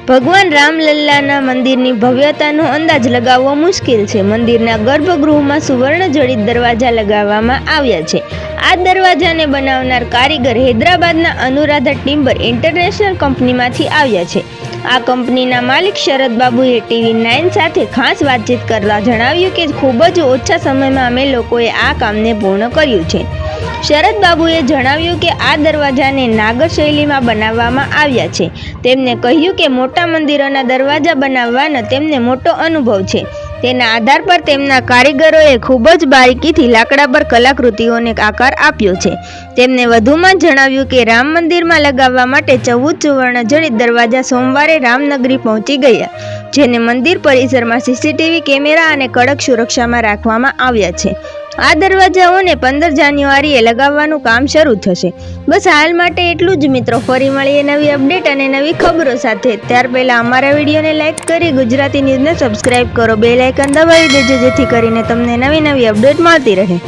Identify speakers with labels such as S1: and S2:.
S1: ભગવાન રામલલ્લાના મંદિરની ભવ્યતાનો અંદાજ લગાવવો મુશ્કેલ છે. મંદિરના ગર્ભગૃહમાં સુવર્ણ જડિત દરવાજા લગાવવામાં આવ્યા છે. આ દરવાજાને બનાવનાર કારીગર હૈદરાબાદના અનુરાધા ટિમ્બર ઇન્ટરનેશનલ કંપનીમાંથી આવ્યા છે. આ કંપનીના માલિક શરદ બાબુએ TV9 સાથે ખાસ વાતચીત કરતા જણાવ્યું કે ખૂબ જ ઓછા સમયમાં અમે લોકોએ આ કામને પૂર્ણ કર્યું છે. શરદ બાબુએ જણાવ્યું કે આ દરવાજાને નાગર શૈલીમાં બનાવવામાં આવ્યા છે. તેમને કહ્યું કે મોટા મંદિરોના દરવાજા બનાવવાનો તેમને મોટો અનુભવ છે. તેના આધાર પર તેમના કારીગરોએ ખૂબ જ બારીકીથી લાકડા પર કલાકૃતિઓને આકાર આપ્યો છે. તેમને વધુમાં જણાવ્યું કે રામ મંદિરમાં લગાવવા માટે 14 સુવર્ણ જડિત દરવાજા સોમવારે રામનગરી પહોંચી ગયા, જેને મંદિર પરિસરમાં CCTV કેમેરા અને કડક સુરક્ષામાં રાખવામાં આવ્યા છે. આ દરવાજાઓને 15 જાન્યુઆરીએ લગાવવાનું કામ શરૂ થશે. બસ હાલ માટે એટલું જ મિત્રો. ફરી મળીએ નવી અપડેટ અને નવી ખબરો સાથે. ત્યાર પહેલા અમારા વિડીયોને લાઇક કરી ગુજરાતી ન્યૂઝને સબસ્ક્રાઇબ કરો. બેલ આઇકન દબાવી દેજો જેથી કરીને તમને નવી અપડેટ મળતી રહે.